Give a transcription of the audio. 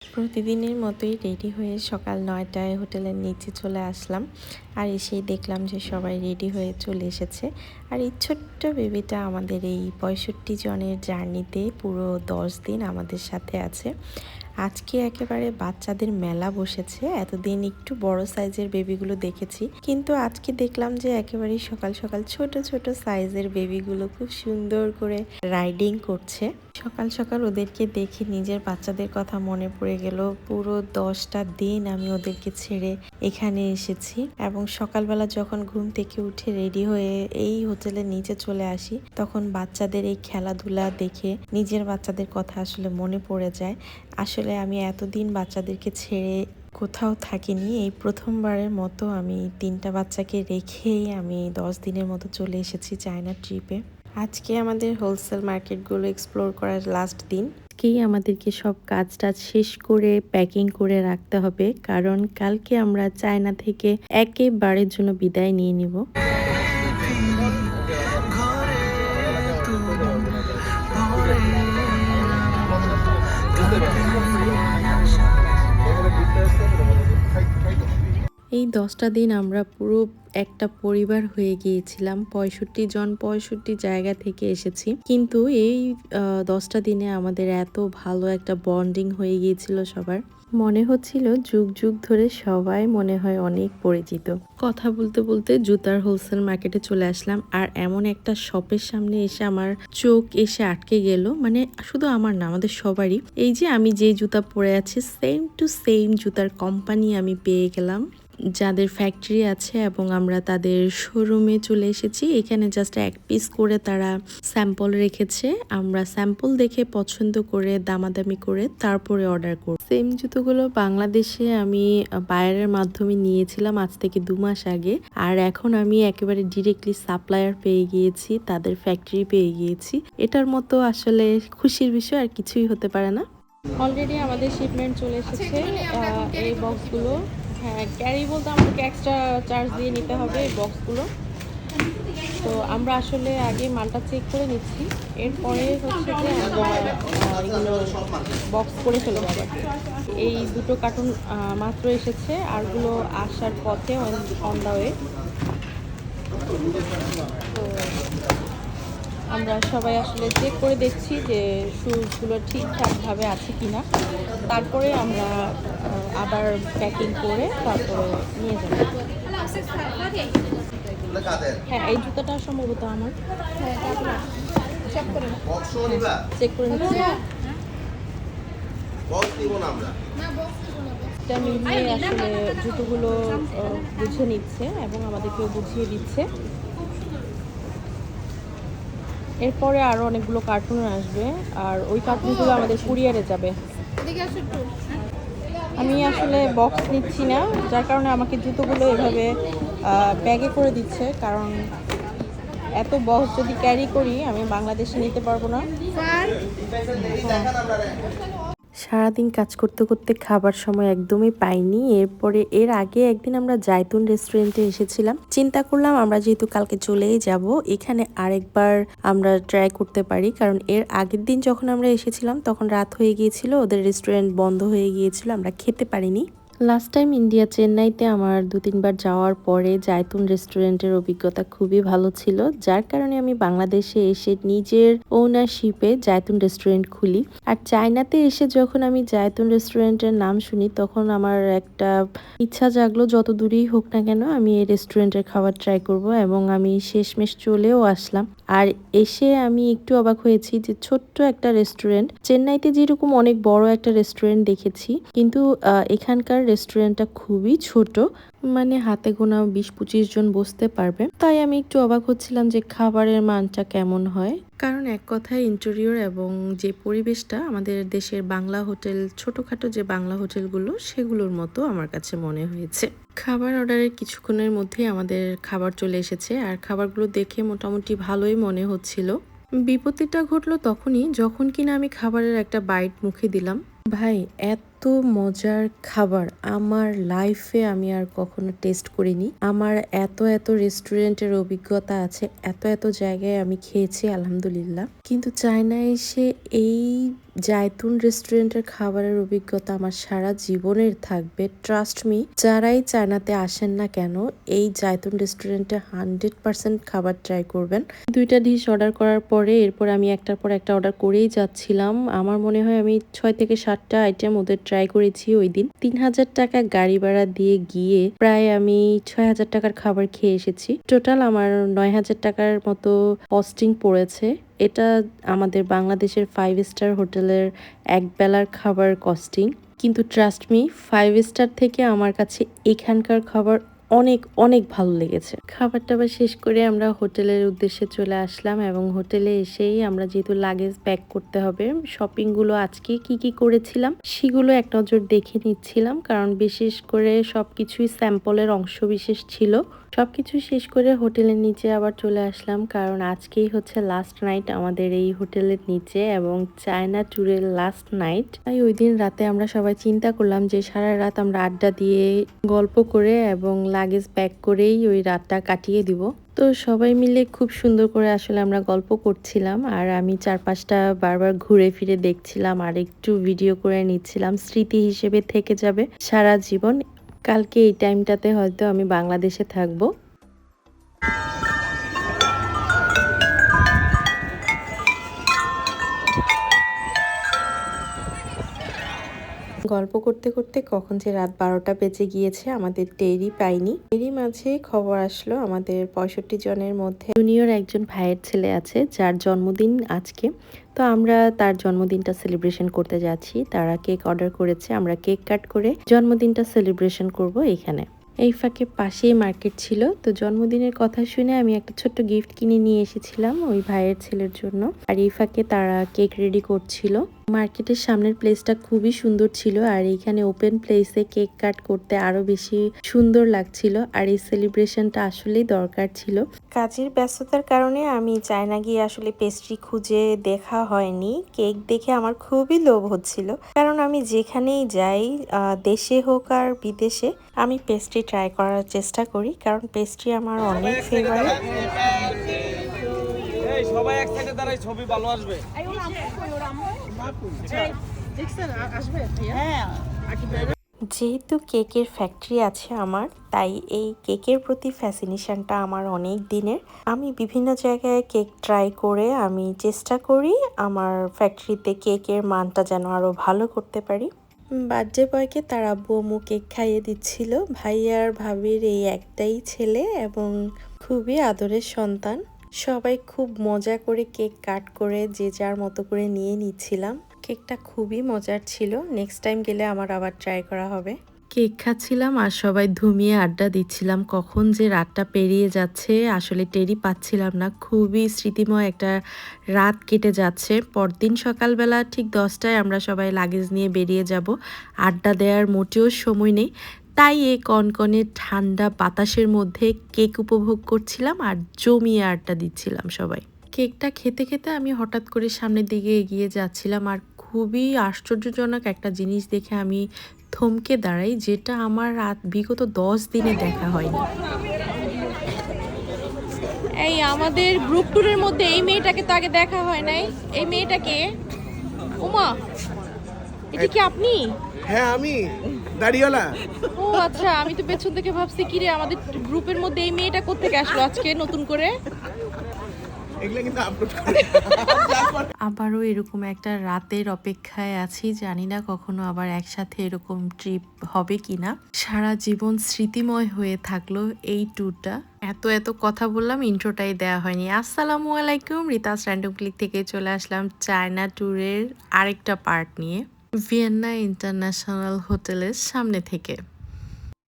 প্রতিদিনের মতোই রেডি হয়ে সকাল ৯টায় হোটেলের নিচে চলে আসলাম। আর এসেই দেখলাম যে সবাই রেডি হয়ে চলে এসেছে। আর এই ছোট্ট বেবিটা আমাদের এই ৬৫ জনের জার্নিতে পুরো ১০ দিন আমাদের সাথে আছে। আজকে একেবারে বাচ্চাদের মেলা বসেছে। এতদিন একটু বড় সাইজের বেবিগুলো দেখেছি, কিন্তু আজকে দেখলাম যে একেবারেই সকাল সকাল ছোট ছোট সাইজের বেবিগুলো খুব সুন্দর করে রাইডিং করছে। সকাল সকাল ওদেরকে দেখে নিজের বাচ্চাদের কথা মনে পড়ে গেল। পুরো 10টা দিন আমি ওদেরকে ছেড়ে এখানে এসেছি, এবং সকালবেলা যখন ঘুম থেকে উঠে রেডি হয়ে এই হোটেলের নিচে চলে আসি, তখন বাচ্চাদের এই খেলাধুলা দেখে নিজের বাচ্চাদের কথা আসলে মনে পড়ে যায়। আসলে আমি এতদিন বাচ্চাদেরকে ছেড়ে কোথাও থাকিনি, এই প্রথমবারের মতো আমি 3টা বাচ্চাকে রেখেই আমি 10 দিনের মতো চলে এসেছি চায়না ট্রিপে। আজকে আমাদের হোলসেল মার্কেটগুলো এক্সপ্লোর করার লাস্ট দিন। আজকেই আমাদেরকে সব কাজ টাজ শেষ করে প্যাকিং করে রাখতে হবে, কারণ কালকে আমরা চায়না থেকে একেবারের জন্য বিদায় নিয়ে নিব। এই 10টা দিন আমরা পুরো একটা পরিবার হয়ে গিয়েছিলাম। 65 জন 65 জায়গা থেকে এসেছি, কিন্তু এই 10টা দিনে আমাদের এত ভালো একটা বন্ডিং হয়ে গিয়েছিল সবার। মনে হচ্ছিল যুগ যুগ ধরে সবাই মনে হয় অনেক পরিচিত। কথা বলতে বলতে জুতার হোলসেল মার্কেটে চলে আসলাম, আর এমন একটা শপের সামনে এসে আমার চোখ এসে আটকে গেল। মানে শুধু আমার না, আমাদের সবারই। এই যে আমি যে জুতা পরে আছি, সেম টু সেম জুতার কোম্পানি আমি পেয়ে গেলাম, যাদের ফ্যাক্টরি আছে, এবং আমরা তাদের শোরুমে চলে এসেছি। এখানে জাস্ট এক পিস করে তারা স্যাম্পল রেখেছে। আমরা স্যাম্পল দেখে পছন্দ করে দামাদামি করে তারপরে অর্ডার করব। সেম জুতোগুলো বাংলাদেশে আমি বায়ারের মাধ্যমে নিয়েছিলাম আজ থেকে 2 মাস আগে, আর এখন আমি একেবারে ডিরেক্টলি সাপ্লায়ার পেয়ে গিয়েছি, তাদের ফ্যাক্টরি পেয়ে গিয়েছি। এটার মতো আসলে খুশির বিষয় আর কিছুই হতে পারে না। অলরেডি আমাদের শিপমেন্ট চলে এসেছে। এই বক্সগুলো, হ্যাঁ, ক্যারি বলতে আমাদেরকে এক্সট্রা চার্জ দিয়ে নিতে হবে এই বক্সগুলো। তো আমরা আসলে আগে মালটা চেক করে নিচ্ছি, এরপরে হচ্ছে যে আমরা এগুলো বক্স করে ফেলবো আবার। এই 2টো কার্টুন মাত্র এসেছে, আরগুলো আসার পথে অন দা ওয়ে। তো আমরা সবাই আসলে চেক করে দেখছি যে শুজগুলো ঠিকঠাকভাবে আছে কিনা, তারপরে আমরা আবার প্যাকিং করে তারপরে নিয়ে যাব। হ্যাঁ, এই জুতাটা সম্ভবত আমার। চেক করে নিচ্ছি। মিলিয়ে আসলে জুতোগুলো বুঝে নিচ্ছে এবং আমাদেরকেও বুঝিয়ে দিচ্ছে। এরপরে আরো অনেকগুলো কার্টুন আসবে, আর ওই কার্টুনগুলো আমাদের কুরিয়ারে যাবে। আমি আসলে বক্স নিচ্ছি না, যার কারণে আমাকে জুতোগুলো এভাবে ব্যাগে করে দিচ্ছে, কারণ এত বক্স যদি ক্যারি করি আমি বাংলাদেশে নিতে পারবো না। সারাদিন কাজ করতে করতে খাবার সময় একদমই পাইনি। এর আগে একদিন আমরা জায়তুন রেস্টুরেন্টে এসেছিলাম। চিন্তা করলাম আমরা যেহেতু কালকে চলেই যাব, এখানে আরেকবার আমরা ট্রাই করতে পারি, কারণ এর আগের দিন যখন আমরা এসেছিলাম তখন রাত হয়ে গিয়েছিল, ওদের রেস্টুরেন্ট বন্ধ হয়ে গিয়েছিল, আমরা খেতে পারিনি। লাস্ট টাইম ইন্ডিয়া চেন্নাইতে আমার 2-3 বার যাওয়ার পরে জায়তুন রেস্টুরেন্টের অভিজ্ঞতা খুবই ভালো ছিল, যার কারণে আমি বাংলাদেশে এসে নিজের ওনারশিপে জায়তুন রেস্টুরেন্ট খুলি। আর চায়নাতে এসে যখন আমি জায়তুন রেস্টুরেন্টের নাম শুনি, তখন আমার একটা ইচ্ছা জাগলো, যত দূরেই হোক না কেন আমি এই রেস্টুরেন্টের খাবার ট্রাই করব, এবং আমি শেষমেশ চলেও আসলাম। আর এসে আমি একটু অবাক হয়েছি যে ছোট্ট একটা রেস্টুরেন্ট, চেন্নাইতে যেরকম অনেক বড় একটা রেস্টুরেন্ট দেখেছি, কিন্তু এখানকার রেস্টুরেন্টটা খুবই ছোট, মানে হাতে গোনা 20-25 জন বসতে পারবে। তাই আমি একটু অবাক হচ্ছিলাম যে খাবারের মানটা কেমন হয়, কারণ এক কথায় ইন্টেরিয়র এবং যে পরিবেশটা আমাদের দেশের বাংলা হোটেল, ছোটখাটো যে বাংলা হোটেলগুলো সেগুলোর মতো আমার কাছে মনে হয়েছে। খাবার অর্ডারের কিছুক্ষণের মধ্যেই আমাদের খাবার চলে এসেছে, আর খাবারগুলো দেখে মোটামুটি ভালোই মনে হচ্ছিল। বিপত্তিটা ঘটলো তখনই যখন কিনা আমি খাবারের একটা বাইট মুখে দিলাম। ভাই, এত এত মজার খাবার আমার লাইফে আমি আর কখনো টেস্ট করিনি। আমার এত এত রেস্টুরেন্টের অভিজ্ঞতা আছে, এত এত জায়গায় আমি খেয়েছি আলহামদুলিল্লাহ, কিন্তু চায়নায় এসে এই জায়তুন রেস্টুরেন্টের খাবারের অভিজ্ঞতা আমার সারা জীবনের থাকবে। ট্রাস্ট মি, যারাই চায়নাতে আসেন না কেন এই জায়তুন রেস্টুরেন্টে 100% খাবার ট্রাই করবেন। 2টা ডিশ অর্ডার করার পরে এরপর আমি একটার পর একটা অর্ডার করেই যাচ্ছিলাম। আমার মনে হয় আমি 6 থেকে 7টা আইটেম ওদের ট্রাই করেছি ওই দিন। 3000 টাকা গাড়ি ভাড়া দিয়ে গিয়ে প্রায় আমি 6000 টাকার খাবার খেয়ে এসেছি। টোটাল আমার 9000 টাকার মতো কস্টিং পড়েছে। এটা আমাদের বাংলাদেশের 5 স্টার হোটেলের এক বেলার খাবার কস্টিং। কিন্তু ট্রাস্ট মি, 5 স্টার থেকে আমার কাছে এখানকার খাবার অনেক অনেক ভালো লেগেছে। খাবার টাবার শেষ করে আমরা হোটেলের উদ্দেশ্যে চলে আসলাম এবং হোটেলে এসেই আমরা যেহেতু লাগেজ প্যাক করতে হবে, শপিং গুলো আজকে কি কি করেছিলাম সেগুলো এক নজর দেখে নিচ্ছিলাম, কারণ বিশেষ করে সবকিছুই স্যাম্পলের অংশ বিশেষ ছিল। সবকিছু শেষ করে হোটেলের নিচে আবার চলে আসলাম, কারণ আজকেই হচ্ছে লাস্ট নাইট আমাদের এই হোটেলের নিচে এবং চায়না ট্যুরের লাস্ট নাইট। তাই ওই দিন রাতে আমরা সবাই চিন্তা করলাম যে সারা রাত আমরা আড্ডা দিয়ে গল্প করে এবং লাগেজ প্যাক করেই ওই রাতটা কাটিয়ে দিব। তো সবাই মিলে খুব সুন্দর করে আসলে আমরা গল্প করছিলাম, আর আমি চারপাশটা বারবার ঘুরে ফিরে দেখছিলাম আর একটু ভিডিও করে নিচ্ছিলাম। স্মৃতি হিসেবে থেকে যাবে সারা জীবন। কালকে এই টাইমটাতে হয়তো আমি বাংলাদেশে থাকবো। গল্প করতে করতে কখন যে রাত 12টা বেজে গিয়েছে আমাদের টেরই পাইনি। এরই মাঝে খবর আসলো আমাদের 65 জনের মধ্যে জুনিয়র একজন ভাইয়ের ছেলে আছে যার জন্মদিন আজকে। তো আমরা তার জন্মদিনটা সেলিব্রেশন করতে যাচ্ছি। তারা কেক অর্ডার করেছে, আমরা কেক কাট করে জন্মদিনটা সেলিব্রেশন করব এখানে। এই ফাঁকে পাশেই মার্কেট ছিল, তো জন্মদিনের কথা শুনে আমি একটা ছোট্ট গিফট কিনে নিয়ে এসেছিলাম ওই ভাইয়ের ছেলের জন্য। আর এই ফাঁকে তারা কেক রেডি করছিল। মার্কেটের সামনের প্লেসটা খুবই সুন্দর ছিল, আর এইখানে ওপেন প্লেসে কেক কাট করতে আরো বেশি সুন্দর লাগছিল, আর এই সেলিব্রেশনটা আসলেই দরকার ছিল। কাজের ব্যস্ততার কারণে আমি চায়না গিয়ে আসলে পেস্ট্রি খুঁজে দেখা হয়নি। কেক দেখে আমার খুবই লোভ হচ্ছিল, কারণ আমি যেখানেই যাই দেশে হোক আর বিদেশে আমি পেস্ট্রি ট্রাই করার চেষ্টা করি, কারণ পেস্ট্রি আমার অনেক ফেভারিট। সবাই এক সাইডে দাঁড়াই, ছবি ভালো আসবে। যেহেতু কেকের ফ্যাক্টরি আছে আমার, তাই এই কেকের প্রতি ফ্যাসিনেশনটা আমার অনেক দিনের। আমি বিভিন্ন জায়গায় কেক ট্রাই করে আমি চেষ্টা করি আমার ফ্যাক্টরিতে কেকের মানটা যেন আরো ভালো করতে পারি। বার্থডে বয়কে তার আব্বু আম্মু কেক খাইয়ে দিচ্ছিল। ভাইয়ার ভাবির এই একটাই ছেলে এবং খুবই আদরের সন্তান। সবাই খুব মজা করে কেক কাট করে যে যার মতো করে নিয়ে নিচ্ছিলাম। কেকটা খুবই মজার ছিল, নেক্সট টাইম গেলে আমার আবার ট্রাই করা হবে। কেক খাচ্ছিলাম আর সবাই ধুমিয়ে আড্ডা দিচ্ছিলাম। কখন যে রাতটা পেরিয়ে যাচ্ছে আসলে টেরই পাচ্ছিলাম না। খুবই স্মৃতিময় একটা রাত কেটে যাচ্ছে। পরদিন সকালবেলা ঠিক 10টায় আমরা সবাই লাগেজ নিয়ে বেরিয়ে যাব। আড্ডা দেওয়ার মোটেও সময় নেই, তাই এই কনকনে ঠান্ডা বাতাসের মধ্যে কেক উপভোগ করছিলাম আর জমিয়ে আড্ডা দিচ্ছিলাম সবাই। কেকটা খেতে খেতে আমি হঠাৎ করে সামনের দিকে এগিয়ে যাচ্ছিলাম, আর খুবই আশ্চর্যজনক একটা জিনিস দেখে আমি থমকে দাঁড়াই, যেটা আমার বিগত 10 দিনে দেখা হয়নি। এই আমাদের গ্রুপ ট্যুরের মধ্যে এই মেয়েটাকে তো আগে দেখা হয় নাই। এই মেয়েটাকে, ওমা, এটা কি আপনি? হ্যাঁ আমি, দাড়িওয়ালা। ও আচ্ছা, আমি তো পেছন থেকে ভাবছি কি রে, আমাদের গ্রুপের মধ্যে এই মেয়েটা কোত্থেকে আসলো আজকে নতুন করে। এগুলা কিন্তু আপলোড করে। আবারও এরকম একটা রাতের অপেক্ষায় আছি, জানি না কখনো আবার একসাথে এরকম ট্রিপ হবে কিনা। সারা জীবন স্মৃতিময় হয়ে থাকলো এই ট্যুরটা। এত এত কথা বললাম, ইন্ট্রোটাই দেওয়া হয়নি। আসসালামু আলাইকুম, রিতাস র্যান্ডম ক্লিক থেকে চলে আসলাম চায়না ট্যুরের আরেকটা পার্ট নিয়ে ভিয়েনা ইন্টারন্যাশনাল হোটেলের সামনে থেকে।